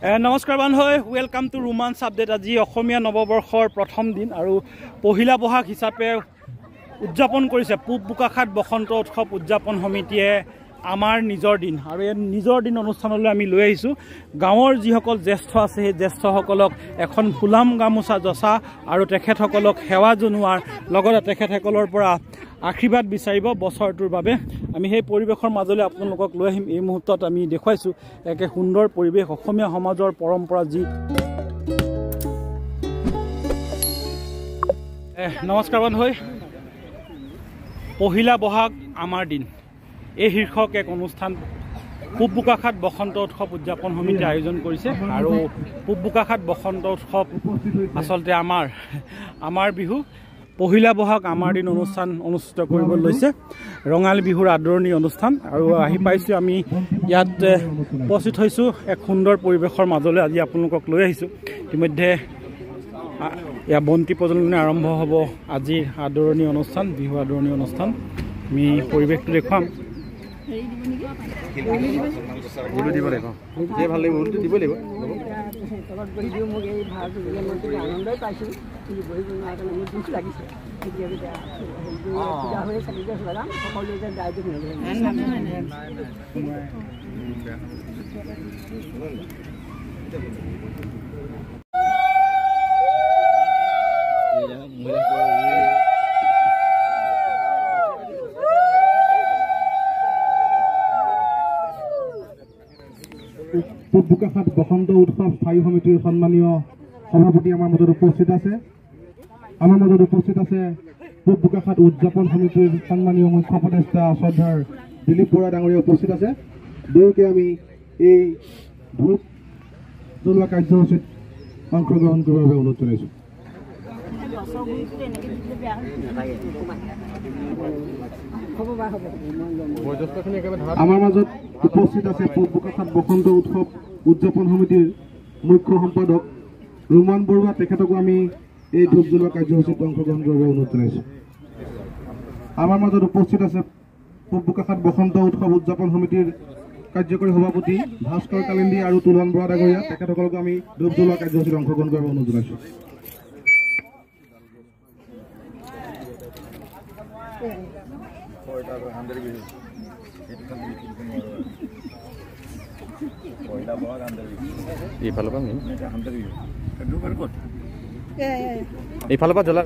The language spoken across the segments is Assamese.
নমস্কাৰ বান্ধৱ, ওয়েলকাম টু ৰোমান্স আপডেট। আজি অসমীয়া নৱবৰ্ষৰ প্ৰথম দিন আৰু পহিলা বহাগ হিচাপে উদযাপন কৰিছে পূব বোকাখাট বসন্ত উৎসৱ উদযাপন সমিতিয়ে আমাৰ নিজৰ দিন। আৰু এই নিজৰ দিন অনুষ্ঠানলৈ আমি লৈ আহিছোঁ গাঁৱৰ যিসকল জ্যেষ্ঠ আছে সেই জ্যেষ্ঠসকলক এখন ফুলাম গামোচা জচা আৰু তেখেতসকলক সেৱা জনোৱাৰ লগতে তেখেতসকলৰ পৰা আশীৰ্বাদ বিচাৰিব বছৰটোৰ বাবে। আমি সেই পৰিৱেশৰ মাজলৈ আপোনালোকক লৈ আহিম। এই মুহূৰ্তত আমি দেখুৱাইছোঁ একে সুন্দৰ পৰিৱেশ, অসমীয়া সমাজৰ পৰম্পৰা যি। নমস্কাৰ বন্ধু, পহিলা বহাগ আমাৰ দিন এই শীৰ্ষক এক অনুষ্ঠান পূব বোকাখাট বসন্ত উৎসৱ উদযাপন সমিতিয়ে আয়োজন কৰিছে। আৰু পূব বোকাখাট বসন্ত উৎসৱ আচলতে আমাৰ বিহু। পহিলা বহাগ আমাৰ দিন অনুষ্ঠান অনুষ্ঠিত কৰিব লৈছে, ৰঙালী বিহুৰ আদৰণি অনুষ্ঠান। আৰু আহি পাইছোঁ আমি ইয়াত উপস্থিত হৈছোঁ এক সুন্দৰ পৰিৱেশৰ মাজলৈ। আজি আপোনালোকক লৈ আহিছোঁ। ইতিমধ্যে ইয়াৰ বন্তি প্ৰজ্বলনে আৰম্ভ হ'ব আজিৰ আদৰণি অনুষ্ঠান, বিহু আদৰণি অনুষ্ঠান। আমি পৰিৱেশটো দেখুৱাম। দিব লাগিব ভাল লাগিব, দিব লাগিব। পূব বোকাখাট বসন্ত উৎসৱ স্থায়ী সমিতিৰ সন্মানীয় সভাপতি আমাৰ মাজত উপস্থিত আছে। পূব বোকাখাট উদযাপন সমিতিৰ সন্মানীয় মুখ্য উপদেষ্টা শ্ৰদ্ধাৰ দিলীপ বৰা ডাঙৰীয়া উপস্থিত আছে। দুয়োকে আমি এই ধূপ জ্বলোৱা কাৰ্যসূচীত অংশগ্ৰহণ কৰিবৰ বাবে অনুৰোধ জনাইছোঁ। আমাৰ মাজত উপস্থিত আছে পূব বোকাখাট বসন্ত উৎসৱ উদযাপন সমিতিৰ মুখ্য সম্পাদক ৰোমান বৰুৱা। তেখেতকো আমি এই ধূপ জ্বলোৱা কাৰ্যসূচীত অংশগ্ৰহণ কৰিব অনুৰোধ জনাইছোঁ। আমাৰ মাজত উপস্থিত আছে পূব বোকাখাট বসন্ত উৎসৱ উদযাপন সমিতিৰ কাৰ্যকৰী সভাপতি ভাস্কৰ কালিন্দী আৰু তুলন বৰা ডাঙৰীয়া। তেখেতসকলকো আমি ধূপ জ্বলোৱা কাৰ্যসূচীত অংশগ্ৰহণ কৰিব অনুৰোধ জনাইছোঁ। এইফালৰ পৰা জ্বলা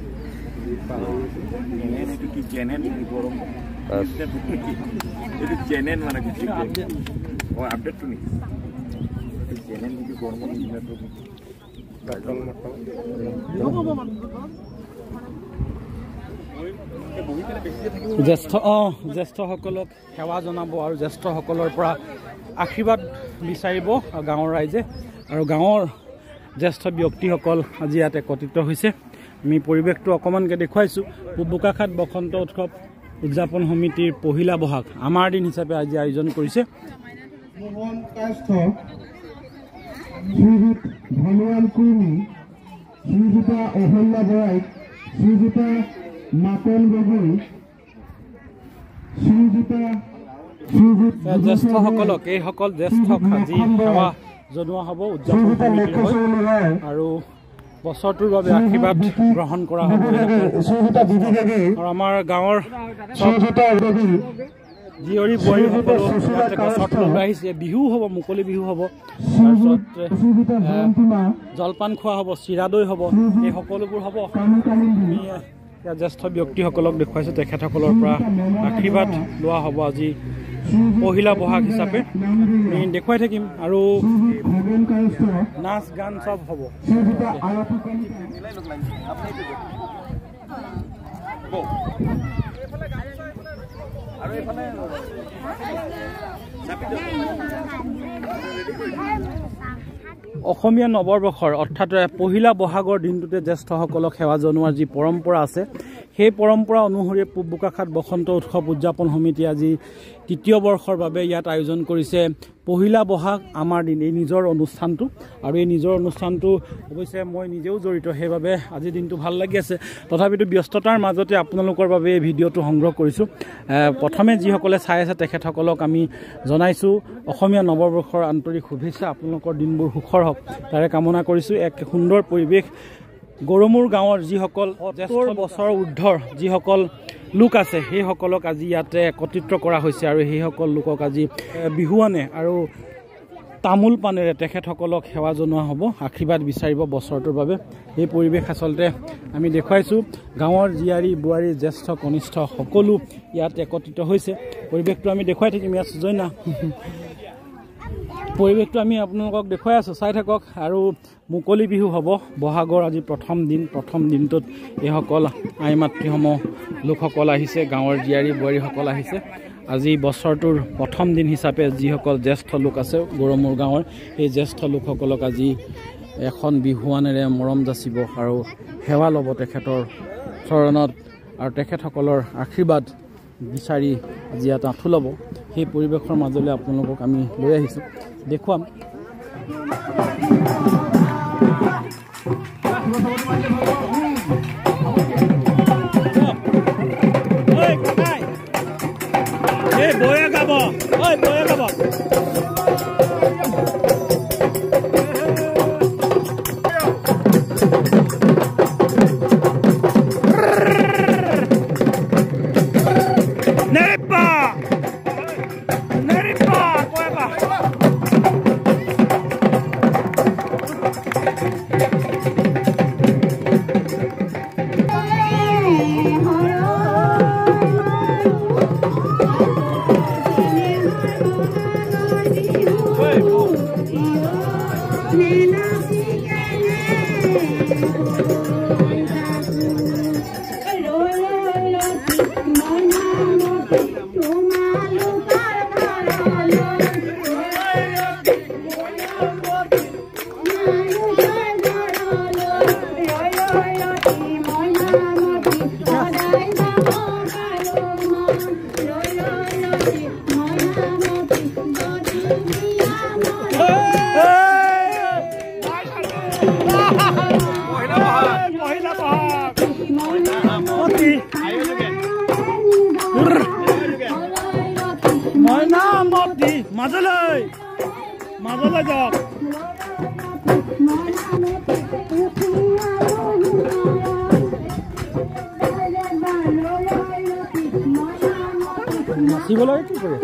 জ্যেষ্ঠসকলক সেৱা জনাব আৰু জ্যেষ্ঠসকলৰ পৰা আশীৰ্বাদ বিচাৰিব গাঁৱৰ ৰাইজে। আৰু গাঁৱৰ জ্যেষ্ঠ ব্যক্তিসকল আজি ইয়াত একত্ৰিত হৈছে। আমি পৰিৱেশটো অকণমানকৈ দেখুৱাইছোঁ। পূব বোকাখাট বসন্ত উৎসৱ উদযাপন সমিতিৰ পহিলা বহাগ আমাৰ দিন হিচাপে আজি আয়োজন কৰিছে। মোহন কাষ্ঠ, শ্ৰীযুত ধনুৱাল কুৰ্মী, শ্ৰীযুতা অহল্যা বৰাই, শ্ৰীযুতা মাতন গগৈ, জ্যেষ্ঠসকলক এইসকল জ্যেষ্ঠক আজি সেৱা জনোৱা হ'ব উদযাপন সমিতিৰ হৈ। আৰু বছৰটোৰ বাবে আশীৰ্বাদ গ্ৰহণ কৰা হ'ব। আৰু আমাৰ গাঁৱৰ জীয়ৰী বোৱাৰীসকলো গছত লৈ আহিছে। বিহু হ'ব, মুকলি বিহু হ'ব। তাৰপিছত জলপান খোৱা হ'ব, চিৰা দৈ হ'ব, এই সকলোবোৰ হ'ব। আমি জ্যেষ্ঠ ব্যক্তিসকলক দেখুৱাইছোঁ, তেখেতসকলৰ পৰা আশীৰ্বাদ লোৱা হ'ব আজি পহিলা বহাগ হিচাপে। আমি দেখুৱাই থাকিম আৰু নাচ গান চব হ'ব। অসমীয়া নৱবৰ্ষৰ অৰ্থাৎ পহিলা বহাগৰ দিনটোতে জ্যেষ্ঠসকলক সেৱা জনোৱাৰ যি পৰম্পৰা আছে সেই পৰম্পৰা অনুসৰি পূব বোকাখাট বসন্ত উৎসৱ উদযাপন সমিতি আজি তৃতীয় বৰ্ষৰ বাবে ইয়াত আয়োজন কৰিছে পহিলা বহাগ আমাৰ দিন এই নিজৰ অনুষ্ঠানটো আৰু এই নিজৰ অনুষ্ঠানটো অৱশ্যে মই নিজেও জড়িত সেইবাবে আজি দিনটো ভাল লাগি আছে তথাপিতো ব্যস্ততাৰ মাজতে আপোনালোকৰ বাবে এই ভিডিঅ'টো সংগ্ৰহ কৰিছোঁ প্ৰথমে যিসকলে চাই আছে তেখেতসকলক আমি জনাইছোঁ অসমীয়া নৱবৰ্ষৰ আন্তৰিক শুভেচ্ছা আপোনালোকৰ দিনবোৰ সুখৰ হওক তাৰে কামনা কৰিছোঁ এক সুন্দৰ পৰিৱেশ গৰমুৰ গাঁৱৰ যিসকল 70 বছৰ ঊৰ্ধৰ যিসকল লোক আছে সেইসকলক আজি ইয়াতে একত্ৰিত কৰা হৈছে আৰু সেইসকল লোকক আজি বিহুৱানে আৰু তামোল পানেৰে তেখেতসকলক সেৱা জনোৱা হ'ব আশীৰ্বাদ বিচাৰিব বছৰটোৰ বাবে এই পৰিৱেশ আচলতে আমি দেখুৱাইছোঁ গাঁৱৰ জীয়াৰী বোৱাৰী জ্যেষ্ঠ কনিষ্ঠ সকলো ইয়াত একত্ৰিত হৈছে পৰিৱেশটো আমি দেখুৱাই থাকিম ইয়াত জয়না পৰিৱেশটো আমি আপোনালোকক দেখুৱাই আছোঁ চাই থাকক আৰু মুকলি বিহু হ'ব বহাগৰ আজি প্ৰথম দিনটোত এইসকল আই মাতৃসমূহ লোকসকল আহিছে গাঁৱৰ জীয়াৰী বোৱাৰীসকল আহিছে আজি বছৰটোৰ প্ৰথম দিন হিচাপে যিসকল জ্যেষ্ঠ লোক আছে গৰমুৰ গাঁৱৰ এই জ্যেষ্ঠ লোকসকলক আজি এখন বিহুৱানেৰে মৰম যাচিব আৰু সেৱা ল'ব তেখেতৰ চৰণত আৰু তেখেতসকলৰ আশীৰ্বাদ বিচাৰি আজি ইয়াত আঁঠু ল'ব সেই পৰিৱেশৰ মাজলৈ আপোনালোকক আমি লৈ আহিছোঁ দেখুৱাম বয়ে গাব মাজলৈ যাওক নাচিবলৈ কি কৰে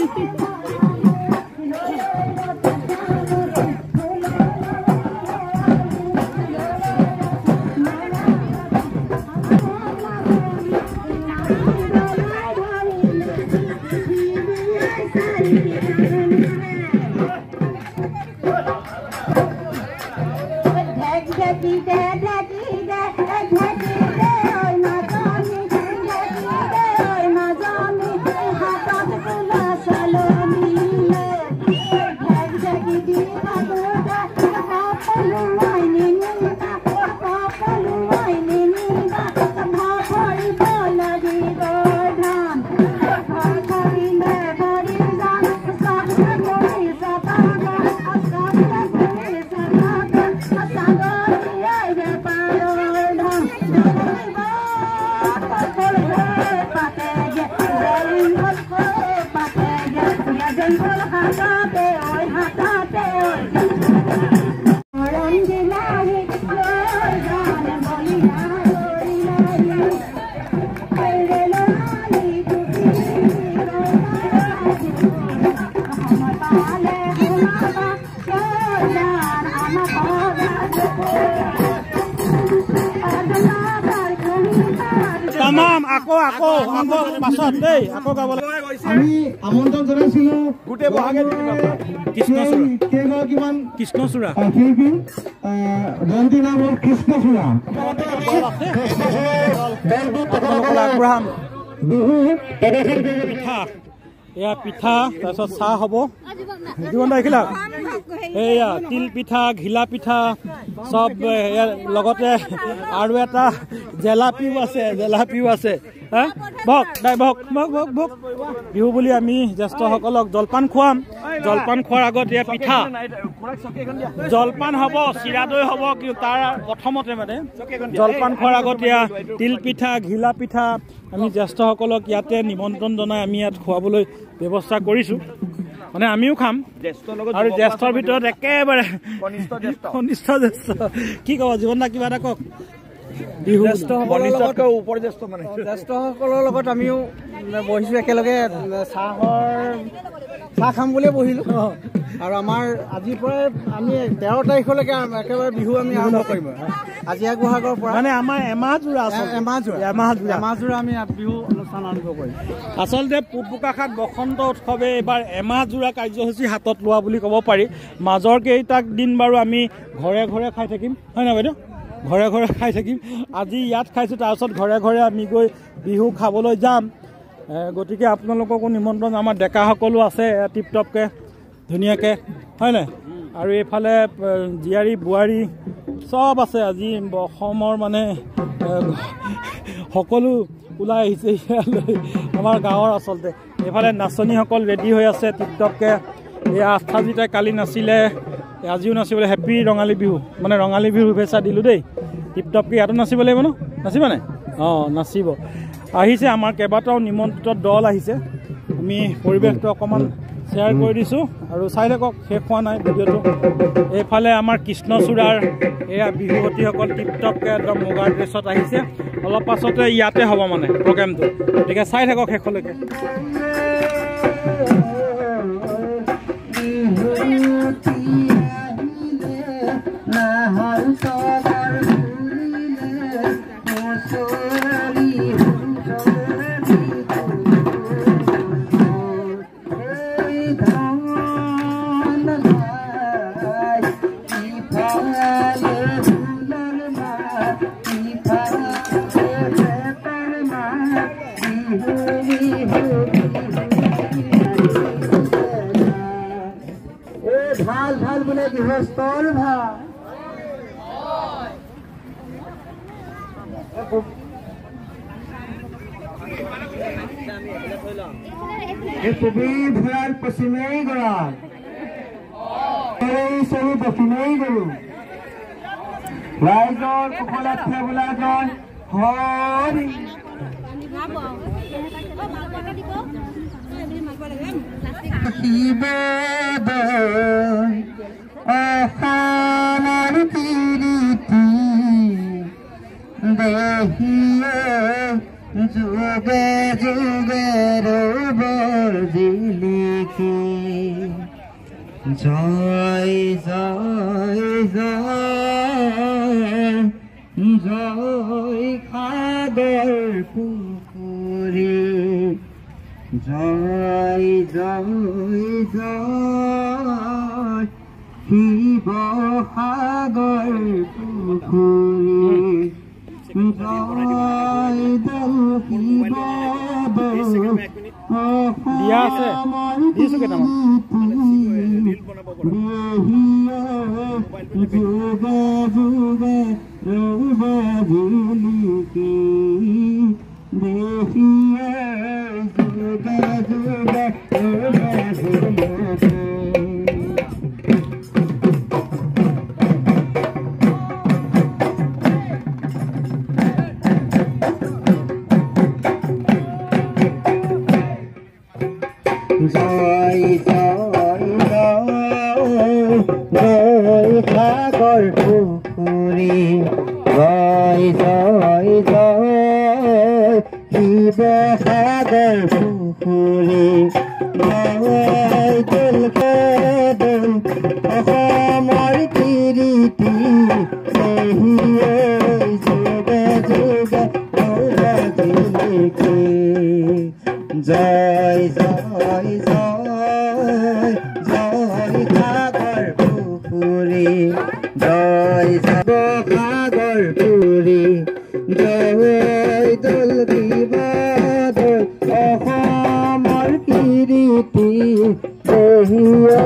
তামাম আকৌ পাছত দেই আকৌ গাব আমি আমন্ত্ৰণ জনাইছিলো গোটেই বহাগে কৃষ্ণচূড়া শিল্পী জয়ন্তী নামৰ কৃষ্ণচূড়া পিঠা এয়া পিঠা তাৰপিছত চাহ হ'ব জীৱন দা দেখিলা এয়া তিল পিঠা ঘিলা পিঠা সব লগতে আৰু এটা জেলাপিও আছে ভক দাই ভক বিহু বুলি আমি জ্যেষ্ঠসকলক জলপান খুৱাম জলপান খোৱাৰ আগত এয়া পিঠা জলপান হ'ব চিৰা দৈ হ'ব কিন্তু তাৰ প্ৰথমতে মানে জলপান খোৱাৰ আগত এয়া তিল পিঠা ঘিলা পিঠা আমি জ্যেষ্ঠসকলক ইয়াতে নিমন্ত্ৰণ জনাই আমি ইয়াত খুৱাবলৈ ব্যৱস্থা কৰিছোঁ মানে আমিও খাম আৰু জ্যেষ্ঠৰ ভিতৰত একেবাৰে কনিষ্ঠ জ্যেষ্ঠ কি ক'ব জীৱন দা কিবা এটা কওক জ্যেষ্ঠসকলৰ লগত আমিও বহিছোঁ একেলগে চাহ খাম বুলিয়ে বহিলোঁ আৰু আমাৰ আজিৰ পৰাই আমি 13 তাৰিখলৈকে একেবাৰে বিহু আমি আৰম্ভ কৰিম আজিয়া গুহাগৰ পৰা মানে আমাৰ এমাহজোৰা আমি বিহু অনুষ্ঠান আৰম্ভ কৰিম আচলতে পূব বোকাখাট বসন্ত উৎসৱে এইবাৰ এমাহজোৰা কাৰ্যসূচী হাতত লোৱা বুলি ক'ব পাৰি মাজৰ কেইটা দিন বাৰু আমি ঘৰে ঘৰে খাই থাকিম হয় নাই বাইদেউ ঘৰে ঘৰে খাই থাকিম আজি ইয়াত খাইছোঁ তাৰপিছত ঘৰে ঘৰে আমি গৈ বিহু খাবলৈ যাম গতিকে আপোনালোককো নিমন্ত্ৰণ আমাৰ ডেকাসকলো আছে টিপটপকৈ ধুনীয়াকৈ হয় নাই আৰু এইফালে জীয়াৰী বোৱাৰী চব আছে আজি অসমৰ মানে সকলো ওলাই আহিছে ইয়ালৈ আমাৰ গাঁৱৰ আচলতে এইফালে নাচনীসকল ৰেডি হৈ আছে টিপটপকৈ এই আস্থাজিতে কালি নাছিলে আজিও নাচিবলৈ হেপী ৰঙালী বিহু মানে ৰঙালী বিহু শুভেচ্ছা দিলোঁ দেই টিপটপকৈ ইয়াতো নাচিব লাগিব ন নাচিব নাই অঁ নাচিব আহিছে আমাৰ কেইবাটাও নিমন্ত্ৰিত দল আহিছে আমি পৰিৱেশটো অকণমান শ্বেয়াৰ কৰি দিছোঁ আৰু চাই থাকক শেষ হোৱা নাই ভিডিঅ'টো এইফালে আমাৰ কৃষ্ণচূড়াৰ এয়া বিহুৱতীসকল টিপটপকৈ একদম মুগাৰ ড্ৰেছত আহিছে অলপ পাছতে ইয়াতে হ'ব মানে প্ৰগ্ৰেমটো গতিকে চাই থাকক শেষলৈকে ভাল বোলে গৃহস্থৰ ভাল ভূঞাৰ পশ্চিমেই গৰাল সৰু দক্ষিণেই গলো ৰাইজৰ কুশলাৰ্থে বোলা জয় হৰি অসমৰ কীৰ্তি দেহিয়ে যুগে যুগে ৰবৰ জিলিকি জয় জয় জয় জয় সাগৰ পুখুৰী জয় জয় জয় শিৱসাগৰ পুখুৰী জয় দল দিয়া আছে দিছোঁ কেইটামান যুগে যুগে ৰবা জিলিকি দেখিয়ে যুগে যুগে ৰবা জিলিকি জয় জয় জয় সাগৰ পুখুৰী জয় জয় জয় শিৱসাগৰ পুখুৰী জয় দল অসমৰ কীৰ্তি দেহিয়ে যুগে যুগে জিলিকি জয় জয় জয় জয় সাগৰ পুখুৰী জয় শিৱসাগৰ পুৰী জয় দল অসমৰ কীৰ্তি দেহিয়ে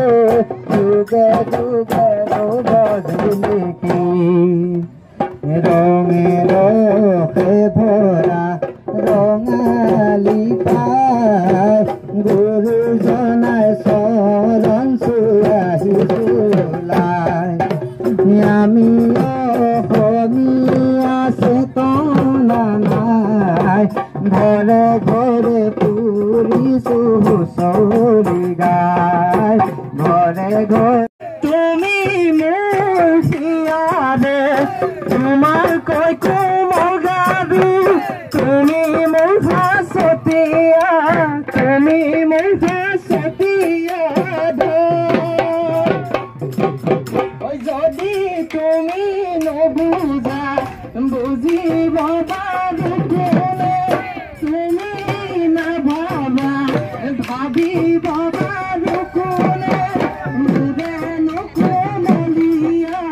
মাটি ৰঙে ৰসে ভৰা ৰঙালী পাই গুৰুজনাই চৰণ চুৱাহিলাই আমি অসমীয়া চেতনা নাই ঘৰে ঘৰে ফুৰিছো হুঁচৰি গাই ঘৰে ঘৰে তুমি মোৰ হিয়াৰে তোমাৰ কৈ কোমগাবি তুমি মোৰ ভাচতীয়া তুমি মোৰ ভাচতীয়া যদি তুমি নবুজা বুজিব পাৰো কোনে তুমি নাভাবা ভাবিব পাৰো কোনে মোৰে নকমলীয়া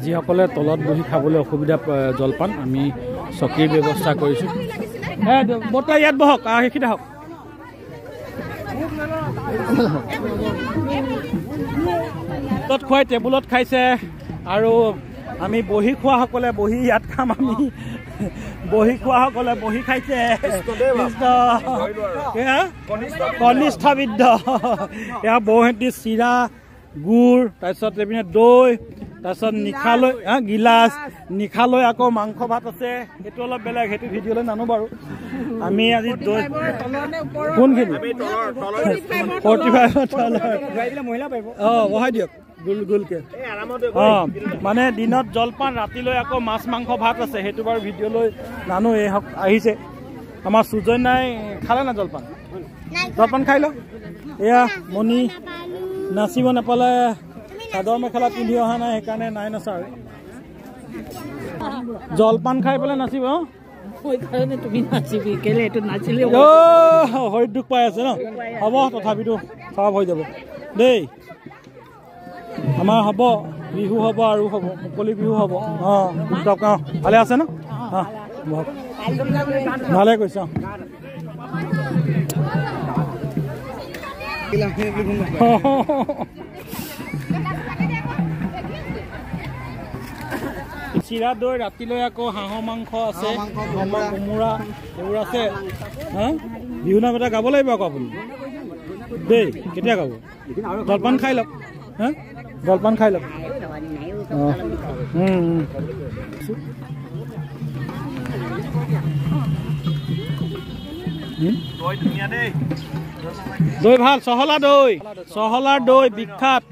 যিসকলে তলত বহি খাবলৈ অসুবিধা জলপান আমি চকীৰ ব্যৱস্থা কৰিছোঁ। বৰ্তা ইয়াত বহক, সেইখিনি আহক। খুৱাই টেবুলত খাইছে আৰু আমি বহি খোৱাসকলে বহি ইয়াত খাম আমি বহি খোৱাসকলে বহি খাইছে কনিষ্ঠ বিদ্ধ এয়া বৌহেঁতি চিৰা গুড় তাৰপিছত এইপিনে দৈ তাৰপিছত নিশালৈ গিলাচ নিশালৈ আকৌ মাংস ভাত আছে সেইটো অলপ বেলেগ সেইটো ভিডিঅ'লৈ নানো বাৰু আমি আজি দৈ কোনখিনি 45 বহাই দিয়ক গোল গোলকে মানে দিনত জলপান ৰাতিলৈ আকৌ মাছ মাংস ভাত আছে সেইটো বাৰু ভিডিঅ'লৈ নানো এই আহিছে আমাৰ সুজয় নাই খালে না জলপান জলপান খাই লওক এয়া মণি নাচিব নাপালে চাদৰ মেখেলা পিন্ধি অহা নাই সেইকাৰণে নাই নচা আৰু জলপান খাই পেলাই নাচিব শৰীৰ দুখ পাই আছে ন হ'ব তথাপিতো চব হৈ যাব দেই আমাৰ হ'ব বিহু হ'ব আৰু হ'ব মুকলি বিহু হ'ব ভালে আছে ন ভালে কৈছ চিৰা দৈ ৰাতিলৈ আকৌ হাঁহৰ মাংস আছে কোমোৰা এইবোৰ আছে বিহু নাম এটা গাব লাগিব আকৌ আপুনি দেই কেতিয়া গাব জলপান খাই লওক জলপান খাই লওক দৈ ভাল চহলাৰ দৈ বিখ্যাত